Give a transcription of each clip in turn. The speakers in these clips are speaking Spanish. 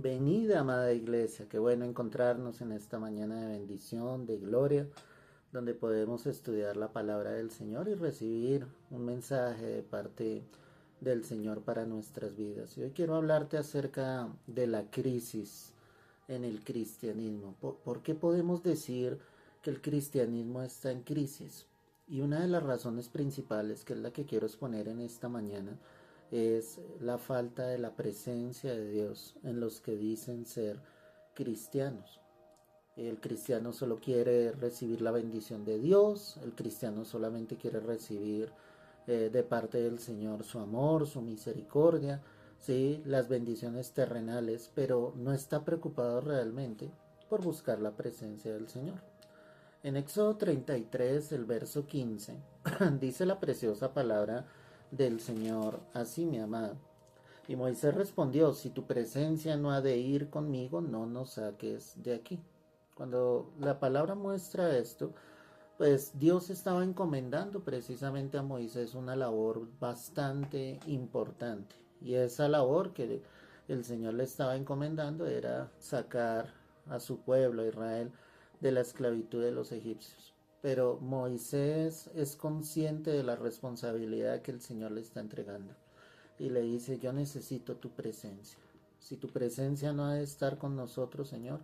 Venida, amada iglesia, qué bueno encontrarnos en esta mañana de bendición, de gloria, donde podemos estudiar la palabra del Señor y recibir un mensaje de parte del Señor para nuestras vidas. Y hoy quiero hablarte acerca de la crisis en el cristianismo. ¿Por qué podemos decir que el cristianismo está en crisis? Y una de las razones principales, que es la que quiero exponer en esta mañana, es la falta de la presencia de Dios en los que dicen ser cristianos. El cristiano solo quiere recibir la bendición de Dios, el cristiano solamente quiere recibir de parte del Señor su amor, su misericordia, ¿sí? Las bendiciones terrenales, pero no está preocupado realmente por buscar la presencia del Señor. En Éxodo 33, el verso 15, dice la preciosa palabra del Señor: así, mi amada. Y Moisés respondió: si tu presencia no ha de ir conmigo, no nos saques de aquí. Cuando la palabra muestra esto, pues Dios estaba encomendando precisamente a Moisés una labor bastante importante. Y esa labor que el Señor le estaba encomendando era sacar a su pueblo, Israel, de la esclavitud de los egipcios. Pero Moisés es consciente de la responsabilidad que el Señor le está entregando. Y le dice: yo necesito tu presencia. Si tu presencia no ha de estar con nosotros, Señor,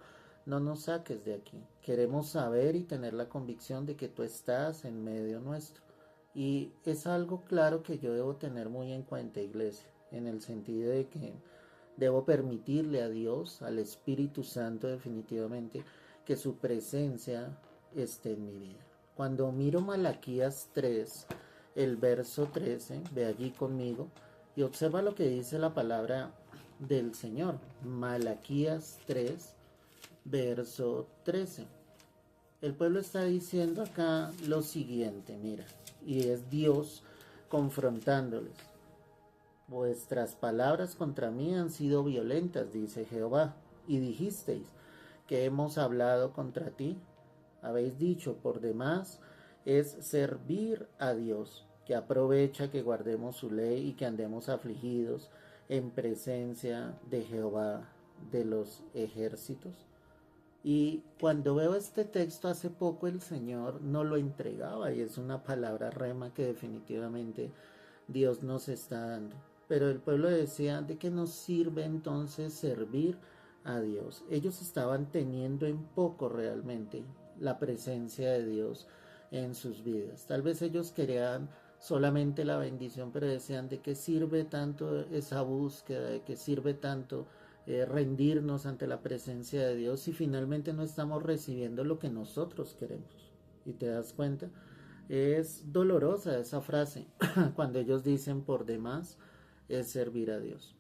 no nos saques de aquí. Queremos saber y tener la convicción de que tú estás en medio nuestro. Y es algo claro que yo debo tener muy en cuenta, iglesia, en el sentido de que debo permitirle a Dios, al Espíritu Santo definitivamente, que su presencia esté en mi vida. Cuando miro Malaquías 3, el verso 13, ve allí conmigo y observa lo que dice la palabra del Señor. Malaquías 3, verso 13. El pueblo está diciendo acá lo siguiente, mira, y es Dios confrontándoles. Vuestras palabras contra mí han sido violentas, dice Jehová, y dijisteis que hemos hablado contra ti. Habéis dicho: por demás es servir a Dios, que aprovecha que guardemos su ley y que andemos afligidos en presencia de Jehová de los ejércitos. Y cuando veo este texto, hace poco el Señor no lo entregaba, y es una palabra rema que definitivamente Dios nos está dando. Pero el pueblo decía: ¿de qué nos sirve entonces servir a Dios? Ellos estaban teniendo en poco realmente la presencia de Dios en sus vidas. Tal vez ellos querían solamente la bendición, pero decían: ¿de qué sirve tanto esa búsqueda? ¿De qué sirve tanto rendirnos ante la presencia de Dios si finalmente no estamos recibiendo lo que nosotros queremos? ¿Y te das cuenta? Es dolorosa esa frase cuando ellos dicen: por demás es servir a Dios.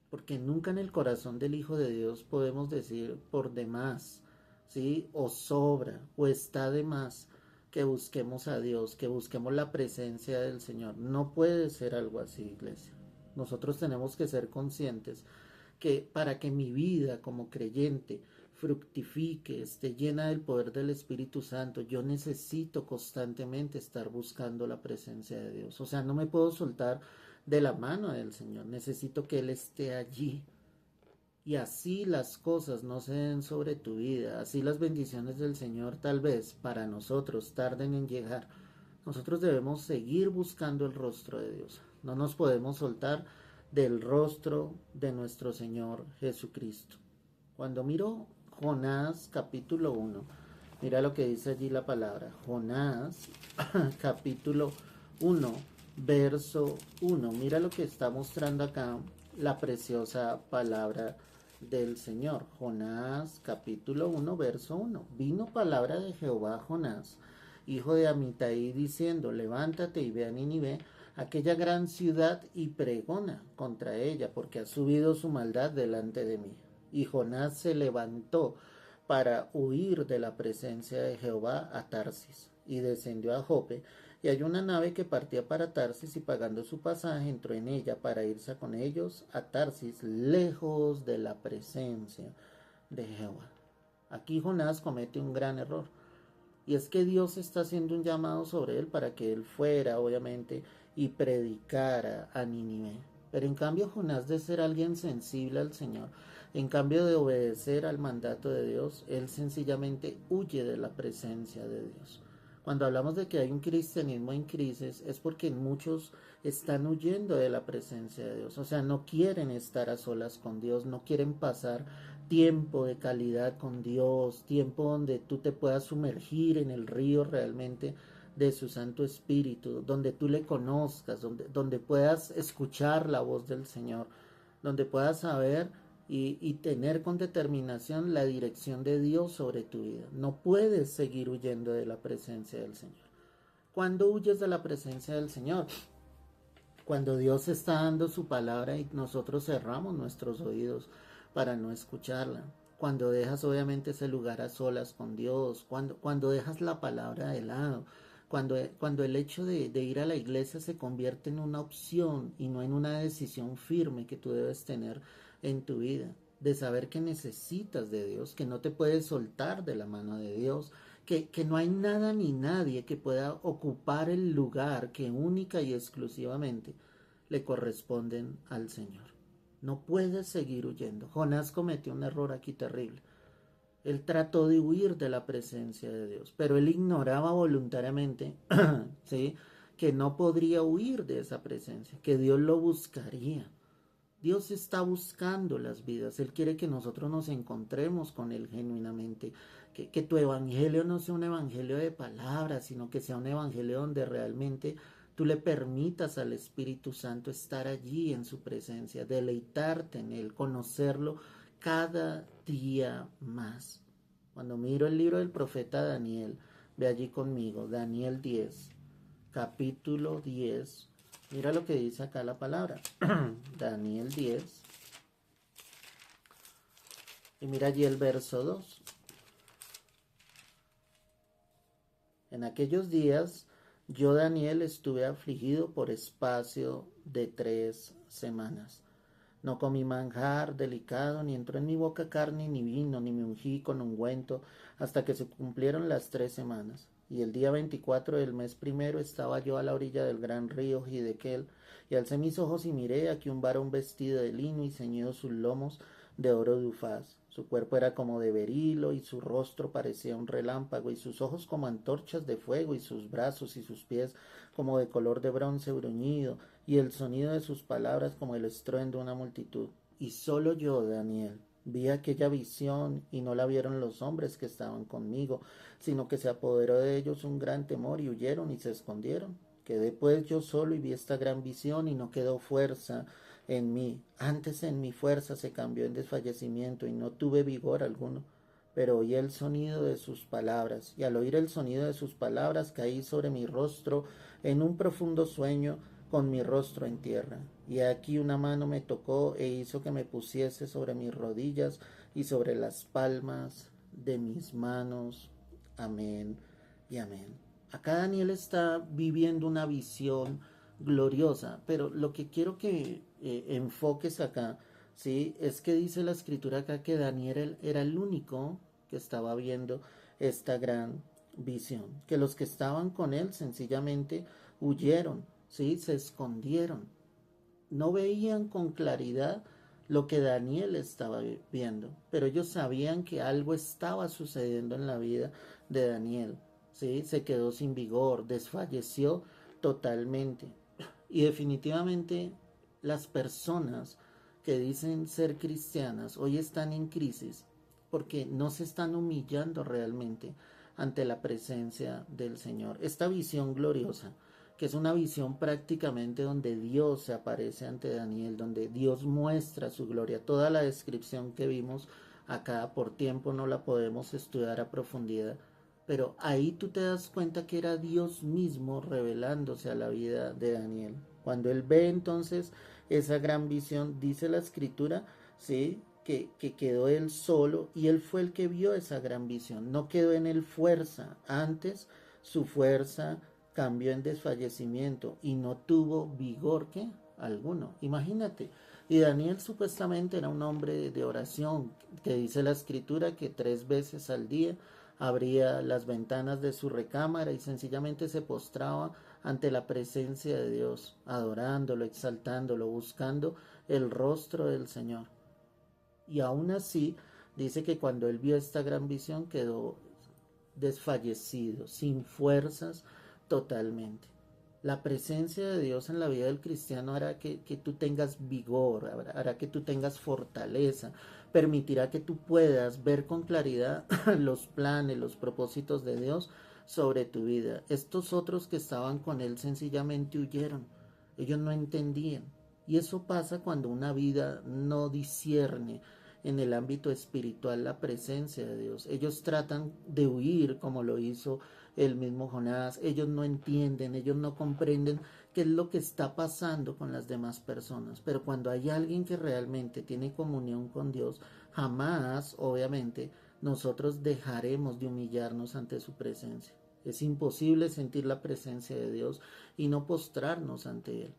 Porque nunca en el corazón del Hijo de Dios podemos decir por demás, ¿sí? O sobra, o está de más que busquemos a Dios, que busquemos la presencia del Señor. No puede ser algo así, iglesia. Nosotros tenemos que ser conscientes que para que mi vida como creyente fructifique, esté llena del poder del Espíritu Santo, yo necesito constantemente estar buscando la presencia de Dios. O sea, no me puedo soltar de la mano del Señor, necesito que Él esté allí. Y así las cosas no se den sobre tu vida, así las bendiciones del Señor tal vez para nosotros tarden en llegar. Nosotros debemos seguir buscando el rostro de Dios. No nos podemos soltar del rostro de nuestro Señor Jesucristo. Cuando miro Jonás capítulo 1, mira lo que dice allí la palabra. Jonás capítulo 1, verso 1. Mira lo que está mostrando acá la preciosa palabra del Señor. Jonás capítulo 1, verso 1. Vino palabra de Jehová a Jonás, hijo de Amitai, diciendo: levántate y ve a Nínive, aquella gran ciudad, y pregona contra ella, porque ha subido su maldad delante de mí. Y Jonás se levantó para huir de la presencia de Jehová a Tarsis, y descendió a Jope, y halló una nave que partía para Tarsis, y pagando su pasaje entró en ella para irse con ellos a Tarsis, lejos de la presencia de Jehová. Aquí Jonás comete un gran error, y es que Dios está haciendo un llamado sobre él para que él fuera, obviamente, y predicara a Nínive. Pero en cambio Jonás, de ser alguien sensible al Señor, En cambio de obedecer al mandato de Dios, él sencillamente huye de la presencia de Dios. Cuando hablamos de que hay un cristianismo en crisis, es porque muchos están huyendo de la presencia de Dios. O sea, no quieren estar a solas con Dios, no quieren pasar tiempo de calidad con Dios, tiempo donde tú te puedas sumergir en el río realmente de su Santo Espíritu, donde tú le conozcas, donde puedas escuchar la voz del Señor, donde puedas saber y tener con determinación la dirección de Dios sobre tu vida. No puedes seguir huyendo de la presencia del Señor. ¿Cuándo huyes de la presencia del Señor? Cuando Dios está dando su palabra y nosotros cerramos nuestros oídos para no escucharla. Cuando dejas obviamente ese lugar a solas con Dios, cuando dejas la palabra de lado, cuando el hecho de ir a la iglesia se convierte en una opción y no en una decisión firme que tú debes tener en tu vida, de saber que necesitas de Dios, que no te puedes soltar de la mano de Dios, que no hay nada ni nadie que pueda ocupar el lugar que única y exclusivamente le corresponden al Señor. No puedes seguir huyendo. Jonás cometió un error aquí terrible. Él trató de huir de la presencia de Dios, pero él ignoraba voluntariamente, ¿sí?, que no podría huir de esa presencia, que Dios lo buscaría. Dios está buscando las vidas. Él quiere que nosotros nos encontremos con Él genuinamente. Que tu evangelio no sea un evangelio de palabras, sino que sea un evangelio donde realmente tú le permitas al Espíritu Santo estar allí en su presencia, deleitarte en Él, conocerlo cada día más. Cuando miro el libro del profeta Daniel, ve allí conmigo, Daniel 10, capítulo 10. Mira lo que dice acá la palabra. Daniel 10. Y mira allí el verso 2. En aquellos días, yo Daniel estuve afligido por espacio de 3 semanas. No comí manjar delicado, ni entró en mi boca carne, ni vino, ni me ungí con ungüento, hasta que se cumplieron las 3 semanas. Y el día 24 del mes primero estaba yo a la orilla del gran río Hidekel, y alcé mis ojos y miré aquí un varón vestido de lino y ceñido sus lomos de oro de Ufaz. Su cuerpo era como de berilo, y su rostro parecía un relámpago, y sus ojos como antorchas de fuego, y sus brazos y sus pies como de color de bronce bruñido, y el sonido de sus palabras como el estruendo de una multitud. Y solo yo, Daniel, vi aquella visión, y no la vieron los hombres que estaban conmigo, sino que se apoderó de ellos un gran temor, y huyeron y se escondieron. Quedé pues yo solo y vi esta gran visión, y no quedó fuerza en mí. Antes en mi fuerza se cambió en desfallecimiento, y no tuve vigor alguno. Pero oí el sonido de sus palabras, y al oír el sonido de sus palabras caí sobre mi rostro en un profundo sueño, con mi rostro en tierra. Y aquí una mano me tocó e hizo que me pusiese sobre mis rodillas y sobre las palmas de mis manos. Amén y amén. Acá Daniel está viviendo una visión gloriosa, pero lo que quiero que enfoques acá, ¿sí?, es que dice la escritura acá que Daniel era el único que estaba viendo esta gran visión, que los que estaban con él sencillamente huyeron, ¿sí?, se escondieron, no veían con claridad lo que Daniel estaba viendo, pero ellos sabían que algo estaba sucediendo en la vida de Daniel, ¿sí? Se quedó sin vigor, desfalleció totalmente. Y definitivamente las personas que dicen ser cristianas hoy están en crisis porque no se están humillando realmente ante la presencia del Señor. Esta visión gloriosa, que es una visión prácticamente donde Dios se aparece ante Daniel, donde Dios muestra su gloria. Toda la descripción que vimos acá por tiempo no la podemos estudiar a profundidad, pero ahí tú te das cuenta que era Dios mismo revelándose a la vida de Daniel. Cuando él ve entonces esa gran visión, dice la escritura, ¿sí?, que quedó él solo, y él fue el que vio esa gran visión. No quedó en él fuerza, antes su fuerza cambió en desfallecimiento y no tuvo vigor, ¿qué?, alguno. Imagínate. Y Daniel supuestamente era un hombre de oración, que dice la escritura que 3 veces al día abría las ventanas de su recámara y sencillamente se postraba ante la presencia de Dios, adorándolo, exaltándolo, buscando el rostro del Señor. Y aún así, dice que cuando él vio esta gran visión quedó desfallecido, sin fuerzas totalmente. La presencia de Dios en la vida del cristiano hará que tú tengas vigor, hará que tú tengas fortaleza, permitirá que tú puedas ver con claridad los planes, los propósitos de Dios sobre tu vida. Estos otros que estaban con él sencillamente huyeron, ellos no entendían. Y eso pasa cuando una vida no discierne en el ámbito espiritual la presencia de Dios. Ellos tratan de huir como lo hizo el mismo Jonás. Ellos no entienden, ellos no comprenden qué es lo que está pasando con las demás personas. Pero cuando hay alguien que realmente tiene comunión con Dios, jamás, obviamente, nosotros dejaremos de humillarnos ante su presencia. Es imposible sentir la presencia de Dios y no postrarnos ante Él.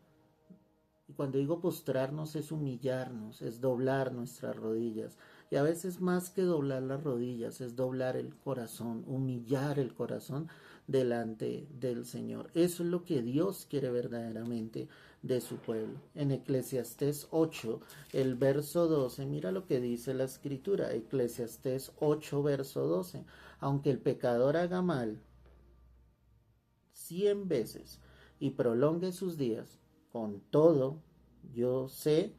Y cuando digo postrarnos es humillarnos, es doblar nuestras rodillas. Y a veces más que doblar las rodillas es doblar el corazón, humillar el corazón delante del Señor. Eso es lo que Dios quiere verdaderamente de su pueblo. En Eclesiastés 8, el verso 12, mira lo que dice la escritura. Eclesiastés 8, verso 12. Aunque el pecador haga mal 100 veces y prolongue sus días, con todo, yo sé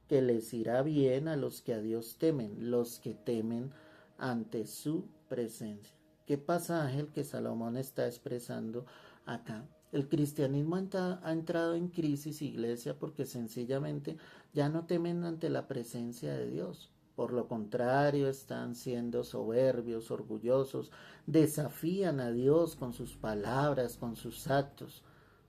que les irá bien a los que a Dios temen, los que temen ante su presencia. ¿Qué pasaje el que Salomón está expresando acá? El cristianismo ha entrado en crisis, iglesia, porque sencillamente ya no temen ante la presencia de Dios. Por lo contrario, están siendo soberbios, orgullosos, desafían a Dios con sus palabras, con sus actos.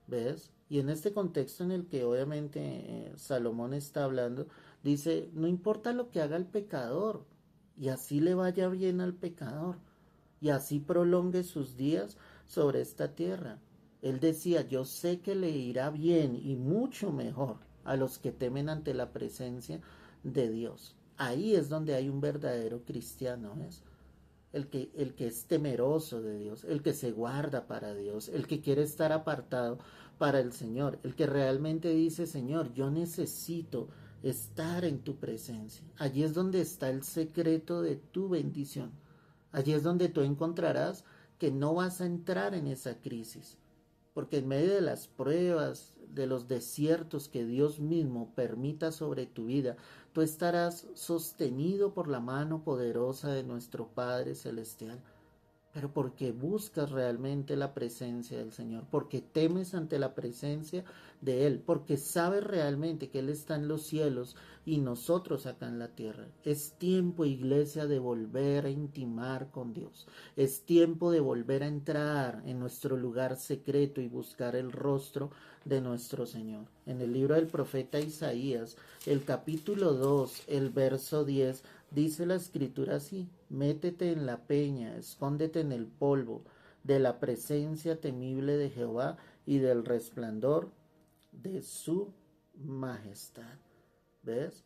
¿Ves? Y en este contexto en el que obviamente Salomón está hablando, dice, no importa lo que haga el pecador, y así le vaya bien al pecador, y así prolongue sus días sobre esta tierra. Él decía, yo sé que le irá bien y mucho mejor a los que temen ante la presencia de Dios. Ahí es donde hay un verdadero cristiano, ¿ves? El que es temeroso de Dios, el que se guarda para Dios, el que quiere estar apartado para el Señor, el que realmente dice, Señor, yo necesito estar en tu presencia. Allí es donde está el secreto de tu bendición. Allí es donde tú encontrarás que no vas a entrar en esa crisis, porque en medio de las pruebas, de los desiertos que Dios mismo permita sobre tu vida, tú estarás sostenido por la mano poderosa de nuestro Padre Celestial. Pero porque buscas realmente la presencia del Señor, porque temes ante la presencia de Él, porque sabes realmente que Él está en los cielos y nosotros acá en la tierra. Es tiempo, iglesia, de volver a intimar con Dios. Es tiempo de volver a entrar en nuestro lugar secreto y buscar el rostro de nuestro Señor. En el libro del profeta Isaías, el capítulo 2, el verso 10, dice la escritura así: métete en la peña, escóndete en el polvo, de la presencia temible de Jehová y del resplandor de su majestad. ¿Ves?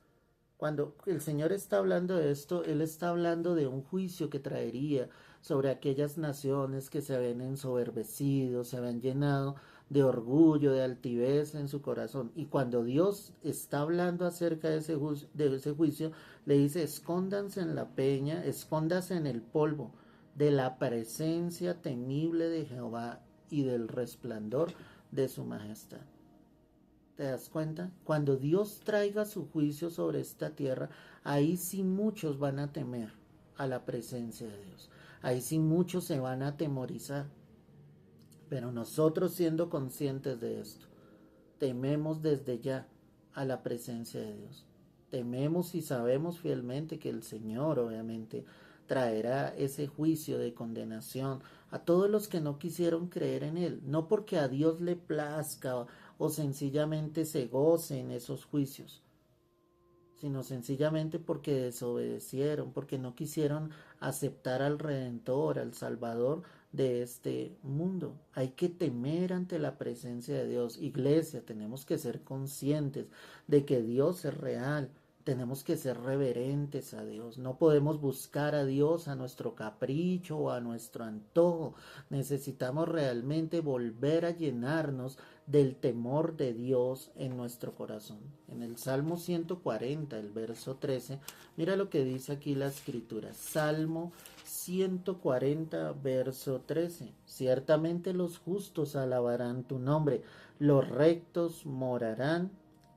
Cuando el Señor está hablando de esto, Él está hablando de un juicio que traería sobre aquellas naciones que se habían ensoberbecido, se habían llenado de orgullo, de altivez en su corazón. Y cuando Dios está hablando acerca de ese juicio, le dice, escóndanse en la peña, escóndase en el polvo, de la presencia temible de Jehová y del resplandor de su majestad. ¿Te das cuenta? Cuando Dios traiga su juicio sobre esta tierra, ahí sí muchos van a temer a la presencia de Dios. Ahí sí muchos se van a atemorizar. Pero nosotros, siendo conscientes de esto, tememos desde ya a la presencia de Dios. Tememos y sabemos fielmente que el Señor obviamente traerá ese juicio de condenación a todos los que no quisieron creer en Él, no porque a Dios le plazca o sencillamente se goce en esos juicios, sino sencillamente porque desobedecieron, porque no quisieron aceptar al Redentor, al Salvador de este mundo. Hay que temer ante la presencia de Dios. Iglesia, tenemos que ser conscientes de que Dios es real. tenemos que ser reverentes a Dios. No podemos buscar a Dios a nuestro capricho o a nuestro antojo. Necesitamos realmente volver a llenarnos del temor de Dios en nuestro corazón. En el Salmo 140, el verso 13, mira lo que dice aquí la escritura. Salmo 140, verso 13. Ciertamente los justos alabarán tu nombre, los rectos morarán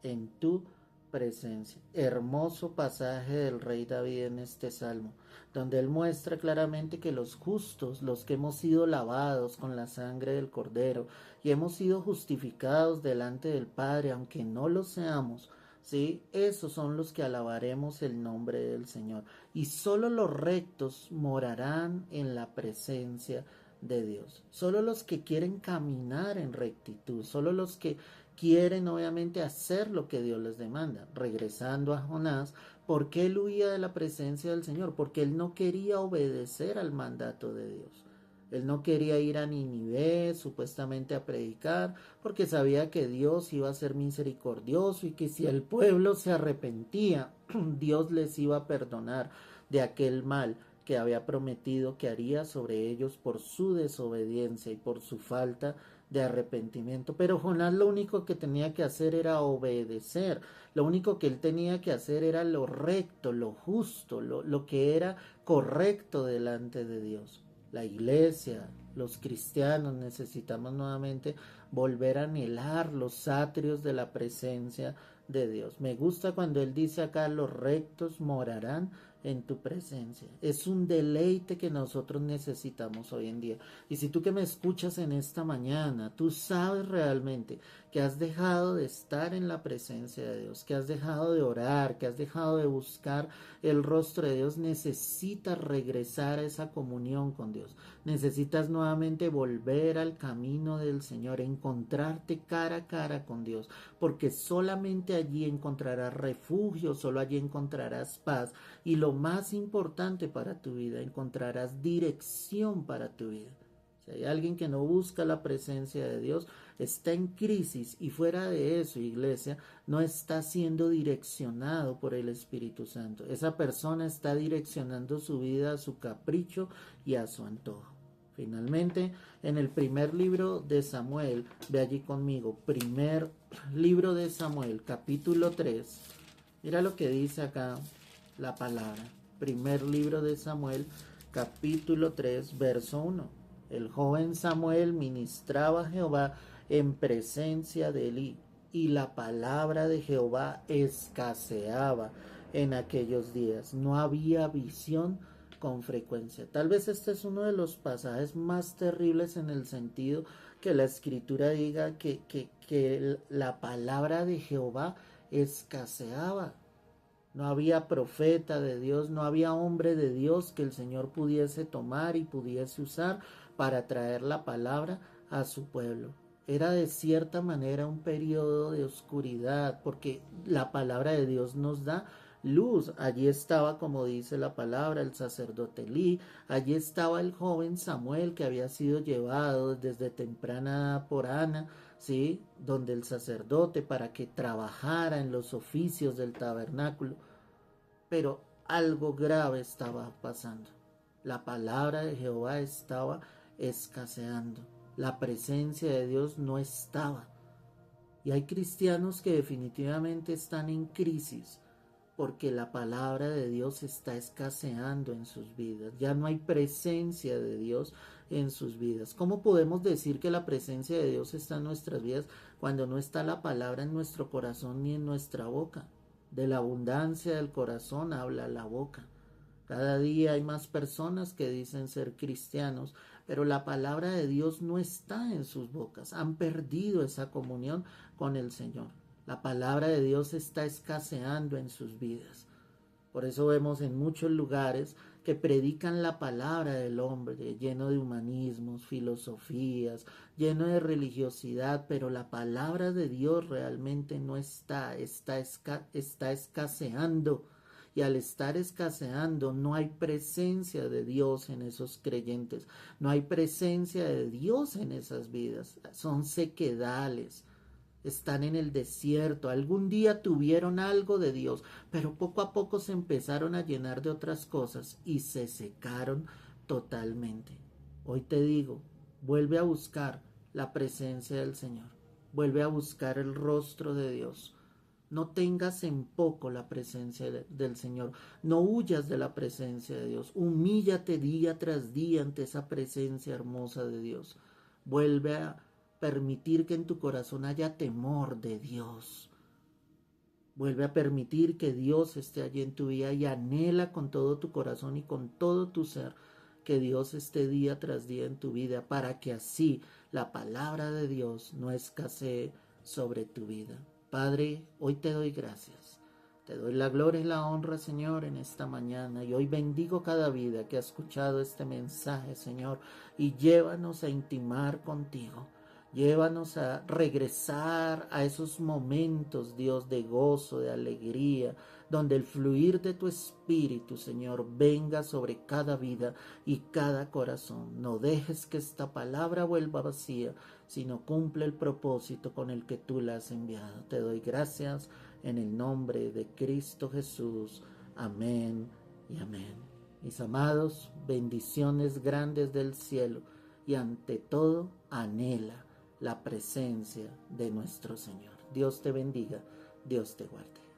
en tu presencia. Hermoso pasaje del rey David en este salmo, donde él muestra claramente que los justos, los que hemos sido lavados con la sangre del Cordero y hemos sido justificados delante del Padre, aunque no lo seamos, ¿sí? Esos son los que alabaremos el nombre del Señor. Y solo los rectos morarán en la presencia de Dios. Solo los que quieren caminar en rectitud, solo los que quieren obviamente hacer lo que Dios les demanda. Regresando a Jonás, ¿por qué él huía de la presencia del Señor? Porque él no quería obedecer al mandato de Dios. Él no quería ir a Nínive supuestamente a predicar, porque sabía que Dios iba a ser misericordioso y que si el pueblo se arrepentía, Dios les iba a perdonar de aquel mal que había prometido que haría sobre ellos por su desobediencia y por su falta de arrepentimiento. Pero Jonás lo único que tenía que hacer era obedecer. Lo único que él tenía que hacer era lo recto, lo justo, lo que era correcto delante de Dios. La iglesia, los cristianos necesitamos nuevamente volver a anhelar los atrios de la presencia de Dios. Me gusta cuando él dice acá, los rectos morarán en tu presencia. Es un deleite que nosotros necesitamos hoy en día. Y si tú que me escuchas en esta mañana, tú sabes realmente que has dejado de estar en la presencia de Dios, que has dejado de orar, que has dejado de buscar el rostro de Dios, necesitas regresar a esa comunión con Dios. Necesitas nuevamente volver al camino del Señor, encontrarte cara a cara con Dios, porque solamente allí encontrarás refugio, solo allí encontrarás paz y lo más importante para tu vida, encontrarás dirección para tu vida. Si hay alguien que no busca la presencia de Dios, está en crisis y fuera de eso, iglesia, no está siendo direccionado por el Espíritu Santo. Esa persona está direccionando su vida a su capricho y a su antojo. Finalmente, en el primer libro de Samuel, ve allí conmigo, primer libro de Samuel, capítulo 3, mira lo que dice acá la palabra. Primer libro de Samuel, capítulo 3, verso 1. El joven Samuel ministraba a Jehová en presencia de Elí, y la palabra de Jehová escaseaba en aquellos días. No había visión con frecuencia. Tal vez este es uno de los pasajes más terribles en el sentido que la escritura diga que la palabra de Jehová escaseaba. No había profeta de Dios, no había hombre de Dios que el Señor pudiese tomar y pudiese usar para traer la palabra a su pueblo. Era de cierta manera un periodo de oscuridad, porque la palabra de Dios nos da luz. Allí estaba, como dice la palabra, el sacerdote Elí, allí estaba el joven Samuel que había sido llevado desde temprana por Ana, ¿sí? Donde el sacerdote para que trabajara en los oficios del tabernáculo. Pero algo grave estaba pasando. La palabra de Jehová estaba escaseando. La presencia de Dios no estaba. Y hay cristianos que definitivamente están en crisis porque la palabra de Dios está escaseando en sus vidas. Ya no hay presencia de Dios en sus vidas. ¿Cómo podemos decir que la presencia de Dios está en nuestras vidas cuando no está la palabra en nuestro corazón ni en nuestra boca? De la abundancia del corazón habla la boca. Cada día hay más personas que dicen ser cristianos, pero la palabra de Dios no está en sus bocas. Han perdido esa comunión con el Señor. La palabra de Dios está escaseando en sus vidas. Por eso vemos en muchos lugares que predican la palabra del hombre, lleno de humanismos, filosofías, lleno de religiosidad, pero la palabra de Dios realmente no está escaseando. Y al estar escaseando, no hay presencia de Dios en esos creyentes, no hay presencia de Dios en esas vidas, son sequedales. están en el desierto, algún día tuvieron algo de Dios, pero poco a poco se empezaron a llenar de otras cosas y se secaron totalmente. Hoy te digo, vuelve a buscar la presencia del Señor, vuelve a buscar el rostro de Dios. No tengas en poco la presencia del Señor. No huyas de la presencia de Dios. Humíllate día tras día ante esa presencia hermosa de Dios. Vuelve a permitir que en tu corazón haya temor de Dios. Vuelve a permitir que Dios esté allí en tu vida y anhela con todo tu corazón y con todo tu ser que Dios esté día tras día en tu vida para que así la palabra de Dios no escasee sobre tu vida. Padre, hoy te doy gracias. Te doy la gloria y la honra, Señor, en esta mañana. Y hoy bendigo cada vida que ha escuchado este mensaje, Señor, y llévanos a intimar contigo. Llévanos a regresar a esos momentos, Dios, de gozo, de alegría, donde el fluir de tu Espíritu, Señor, venga sobre cada vida y cada corazón. No dejes que esta palabra vuelva vacía, sino cumple el propósito con el que tú la has enviado. Te doy gracias en el nombre de Cristo Jesús. Amén y amén. Mis amados, bendiciones grandes del cielo y ante todo anhela la presencia de nuestro Señor. Dios te bendiga, Dios te guarde.